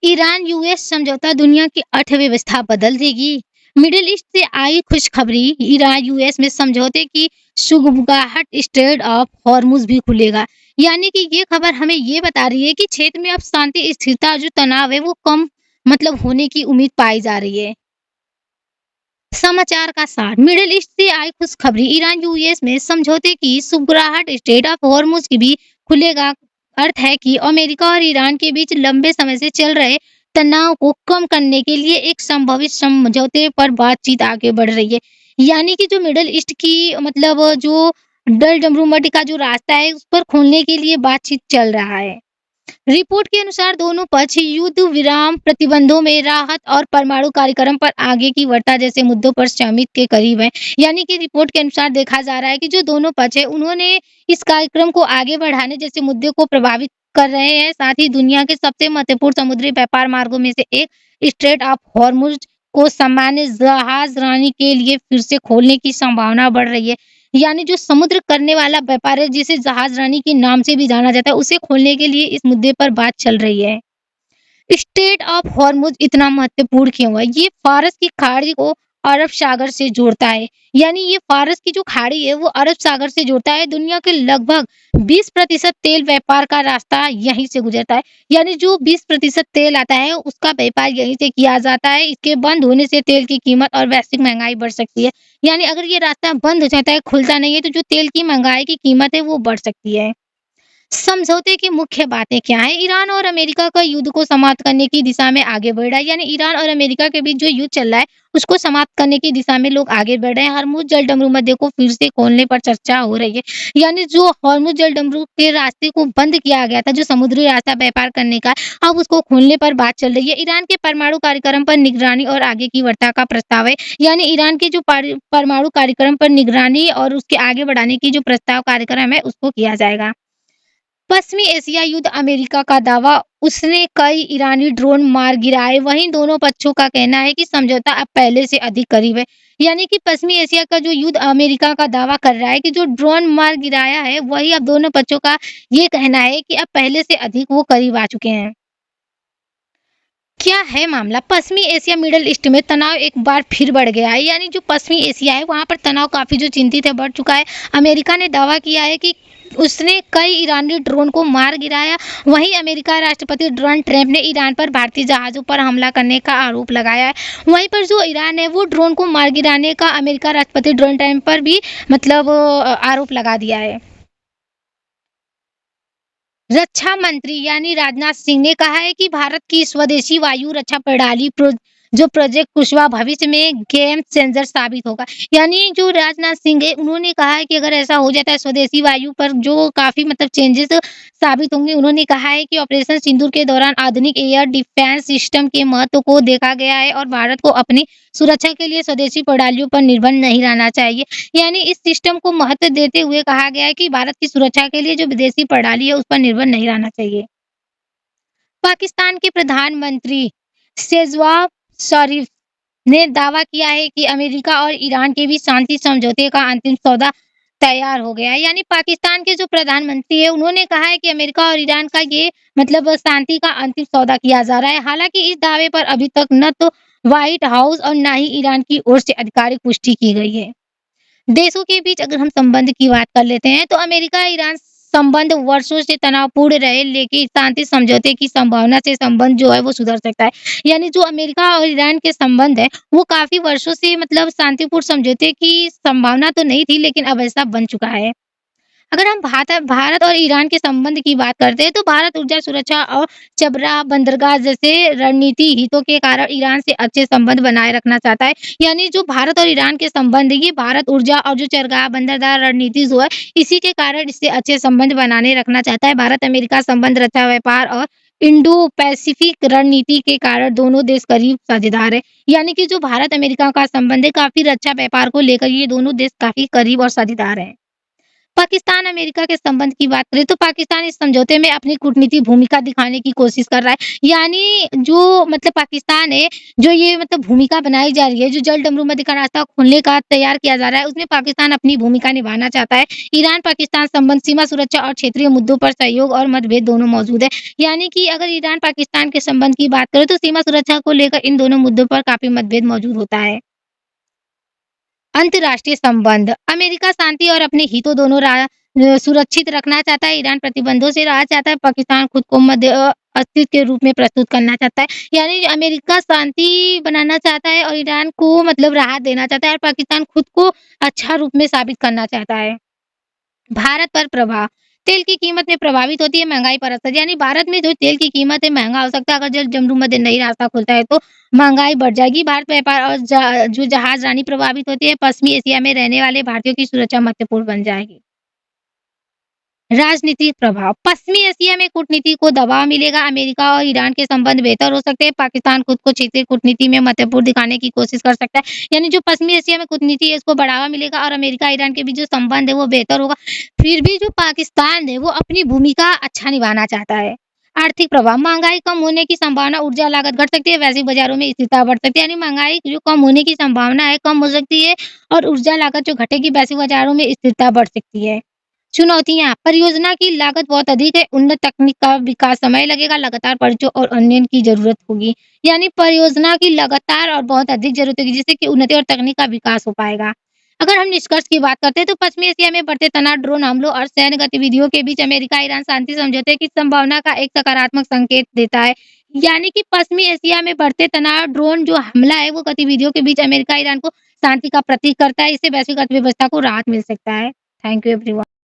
Iran US समझौता दुनिया की अर्थव्यवस्था बदल देगी? मिडिल ईस्ट से आई खुशखबरी, ईरान यूएस में समझौते की शुरुआत, स्ट्रेट ऑफ हॉर्मुज भी खुलेगा। यानी कि ये खबर हमें ये बता रही है कि क्षेत्र में अब शांति, स्थिरता और जो तनाव है वो कम होने की उम्मीद पाई जा रही है। समाचार का सार, मिडिल ईस्ट से आई खुशखबरी, ईरान यूएस में समझौते की शुरुआत, स्ट्रेट ऑफ हॉर्मुज की भी खुलेगा। अर्थ है कि अमेरिका और ईरान के बीच लंबे समय से चल रहे तनाव को कम करने के लिए एक संभावित समझौते पर बातचीत आगे बढ़ रही है। यानी कि जो मिडिल ईस्ट की जो डल डमरूमटी का जो रास्ता है उस पर खोलने के लिए बातचीत चल रहा है। रिपोर्ट के अनुसार दोनों पक्ष युद्ध विराम, प्रतिबंधों में राहत और परमाणु कार्यक्रम पर आगे की वार्ता जैसे मुद्दों पर सहमति के करीब हैं। यानी कि रिपोर्ट के अनुसार देखा जा रहा है कि जो दोनों पक्ष है उन्होंने इस कार्यक्रम को आगे बढ़ाने जैसे मुद्दे को प्रभावित कर रहे हैं। साथ ही दुनिया के सबसे महत्वपूर्ण समुद्री व्यापार मार्गों में से एक स्ट्रेट ऑफ हॉर्मुज को सामान्य जहाजरानी के लिए फिर से खोलने की संभावना बढ़ रही है। यानी जो समुद्र करने वाला व्यापार है, जिसे जहाजरानी के नाम से भी जाना जाता है, उसे खोलने के लिए इस मुद्दे पर बात चल रही है। स्ट्रेट ऑफ हॉर्मुज इतना महत्वपूर्ण क्यों है? ये फारस की खाड़ी को अरब सागर से जोड़ता है। यानी ये फारस की जो खाड़ी है वो अरब सागर से जोड़ता है। दुनिया के लगभग 20% तेल व्यापार का रास्ता यहीं से गुजरता है। यानी जो 20% तेल आता है उसका व्यापार यहीं से किया जाता है। इसके बंद होने से तेल की कीमत और वैश्विक महंगाई बढ़ सकती है। यानी अगर ये रास्ता बंद हो जाता है, खुलता नहीं है, तो जो तेल की महंगाई की कीमत है वो बढ़ सकती है। समझौते की मुख्य बातें क्या हैं? ईरान और अमेरिका का युद्ध को समाप्त करने की दिशा में आगे बढ़ रहा है। यानी ईरान और अमेरिका के बीच जो युद्ध चल रहा है उसको समाप्त करने की दिशा में लोग आगे बढ़ रहे हैं। हॉर्मुज जलडमरू मध्य को फिर से खोलने पर चर्चा हो रही है। यानी जो हॉर्मुज जलडमरू के रास्ते को बंद किया गया था, जो समुद्री रास्ता व्यापार करने का, अब उसको खोलने पर बात चल रही है। ईरान के परमाणु कार्यक्रम पर निगरानी और आगे की वार्ता का प्रस्ताव है। यानी ईरान के जो परमाणु कार्यक्रम पर निगरानी और उसके आगे बढ़ाने की जो प्रस्ताव कार्यक्रम है उसको किया जाएगा। पश्चिमी एशिया युद्ध, अमेरिका का दावा, उसने कई ईरानी ड्रोन मार गिराए। वहीं दोनों पक्षों का कहना है कि समझौता अब पहले से अधिक करीब है। यानी कि पश्चिमी एशिया का जो युद्ध, अमेरिका का दावा कर रहा है कि जो ड्रोन मार गिराया है, वही अब दोनों पक्षों का ये कहना है कि अब पहले से अधिक वो करीब आ चुके हैं। क्या है मामला? पश्चिमी एशिया, मिडल ईस्ट में तनाव एक बार फिर बढ़ गया है। यानी जो पश्चिमी एशिया है वहां पर तनाव काफी जो चिंतित है, बढ़ चुका है। अमेरिका ने दावा किया है कि उसने कई ईरानी ड्रोन को मार गिराया। वहीं अमेरिका राष्ट्रपति डोनाल्ड ट्रंप ने ईरान पर भारतीय जहाजों पर हमला करने का आरोप लगाया है। वहीं पर जो ईरान है वो ड्रोन को मार गिराने का अमेरिका राष्ट्रपति डोनाल्ड ट्रंप पर भी आरोप लगा दिया है। रक्षा मंत्री यानी राजनाथ सिंह ने कहा है कि भारत की स्वदेशी वायु रक्षा प्रणाली जो प्रोजेक्ट कुशवा भविष्य में गेम चेंजर साबित होगा। यानी जो राजनाथ सिंह है उन्होंने कहा है कि अगर ऐसा हो जाता है स्वदेशी वायु पर जो काफी चेंजेस साबित होंगे। उन्होंने कहा है कि ऑपरेशन सिंदूर के दौरान आधुनिक एयर डिफेंस सिस्टम के महत्व को देखा गया है और भारत को अपनी सुरक्षा के लिए स्वदेशी प्रणालियों पर निर्भर नहीं रहना चाहिए। यानी इस सिस्टम को महत्व देते हुए कहा गया है कि भारत की सुरक्षा के लिए जो विदेशी प्रणाली है उस पर निर्भर नहीं रहना चाहिए। पाकिस्तान के प्रधानमंत्री शेहबाज शरीफ ने दावा किया है कि अमेरिका और ईरान के बीच शांति समझौते का अंतिम सौदा तैयार हो गया है। यानी पाकिस्तान के जो प्रधानमंत्री है उन्होंने कहा है कि अमेरिका और ईरान का ये शांति का अंतिम सौदा किया जा रहा है। हालांकि इस दावे पर अभी तक न तो व्हाइट हाउस और न ही ईरान की ओर से आधिकारिक पुष्टि की गई है। देशों के बीच अगर हम संबंध की बात कर लेते हैं तो अमेरिका ईरान संबंध वर्षों से तनावपूर्ण रहे, लेकिन शांति समझौते की संभावना से संबंध जो है वो सुधर सकता है। यानी जो अमेरिका और ईरान के संबंध है वो काफी वर्षों से शांतिपूर्ण समझौते की संभावना तो नहीं थी, लेकिन अब ऐसा बन चुका है। अगर हम भारत और ईरान के संबंध की बात करते हैं तो भारत ऊर्जा सुरक्षा और चबरा बंदरगाह जैसे रणनीति हितों के कारण ईरान से अच्छे संबंध बनाए रखना चाहता है। यानी जो भारत और ईरान के संबंध है, ये भारत ऊर्जा और जो चरगाह बंदरगाह रणनीति जो है इसी के कारण इससे अच्छे संबंध बनाने रखना चाहता है। भारत अमेरिका संबंध रक्षा, व्यापार और इंडो पैसिफिक रणनीति के कारण दोनों देश करीब साझेदार है। यानी कि जो भारत अमेरिका का संबंध है काफी रक्षा व्यापार को लेकर ये दोनों देश काफी करीब और साझेदार है। पाकिस्तान अमेरिका के संबंध की बात करें तो पाकिस्तान इस समझौते में अपनी कूटनीतिक भूमिका दिखाने की कोशिश कर रहा है। यानी जो मतलब पाकिस्तान है, जो ये मतलब भूमिका बनाई जा रही है, जो जल डमरू मध्य का रास्ता खोलने का तैयार किया जा रहा है, उसमें पाकिस्तान अपनी भूमिका निभाना चाहता है। ईरान-पाकिस्तान संबंध, सीमा सुरक्षा और क्षेत्रीय मुद्दों पर सहयोग और मतभेद दोनों मौजूद है। यानी कि अगर ईरान-पाकिस्तान के संबंध की बात करें तो सीमा सुरक्षा को लेकर इन दोनों मुद्दों पर काफ़ी मतभेद मौजूद होता है। अंतर्राष्ट्रीय संबंध, अमेरिका शांति और अपने हितों दोनों सुरक्षित रखना चाहता है, ईरान प्रतिबंधों से राहत चाहता है, पाकिस्तान खुद को अस्तित्व के रूप में प्रस्तुत करना चाहता है। यानी अमेरिका शांति बनाना चाहता है और ईरान को मतलब राहत देना चाहता है और पाकिस्तान खुद को अच्छा रूप में साबित करना चाहता है। भारत पर प्रभाव, तेल की कीमत में प्रभावित होती है, महँगाई पर असर, यानी भारत में जो तेल की कीमत है महँगा हो सकता है, अगर जल जमरू मध्य नहीं रास्ता खुलता है तो महँगाई बढ़ जाएगी। भारत व्यापार और जो जहाज़रानी प्रभावित होती है, पश्चिमी एशिया में रहने वाले भारतीयों की सुरक्षा महत्वपूर्ण बन जाएगी। राजनीतिक प्रभाव, पश्चिमी एशिया में कूटनीति को दबाव मिलेगा, अमेरिका और ईरान के संबंध बेहतर हो सकते हैं, पाकिस्तान खुद को क्षेत्रीय कूटनीति में महत्वपूर्ण दिखाने की कोशिश कर सकता है। यानी जो पश्चिमी एशिया में कूटनीति है इसको बढ़ावा मिलेगा और अमेरिका ईरान के बीच जो संबंध है वो बेहतर होगा। फिर भी जो पाकिस्तान है वो अपनी भूमिका अच्छा निभाना चाहता है। आर्थिक प्रभाव, महँगाई कम होने की संभावना, ऊर्जा लागत घट सकती है, वैश्विक बाजारों में स्थिरता बढ़ सकती है। यानी महँगाई जो कम होने की संभावना है, कम हो सकती है और ऊर्जा लागत जो घटेगी, वैश्विक बाजारों में स्थिरता बढ़ सकती है। चुनौतियाँ, परियोजना की लागत बहुत अधिक है, उन्नत तकनीक का विकास समय लगेगा, लगातार परिचय और अध्ययन की ज़रूरत होगी। यानी परियोजना की लगातार और बहुत अधिक ज़रूरत होगी जिससे कि उन्नति और तकनीक का विकास हो पाएगा। अगर हम निष्कर्ष की बात करते हैं तो पश्चिमी एशिया में बढ़ते तनाव, ड्रोन हमलों और सैन्य गतिविधियों के बीच अमेरिका-ईरान शांति समझौते की संभावना का एक सकारात्मक संकेत देता है। यानी कि पश्चिमी एशिया में बढ़ते तनाव, ड्रोन जो हमला है वो गतिविधियों के बीच अमेरिका-ईरान को शांति का प्रतीक करता है, इससे वैश्विक अर्थव्यवस्था को राहत मिल सकता है। Thank you everyone.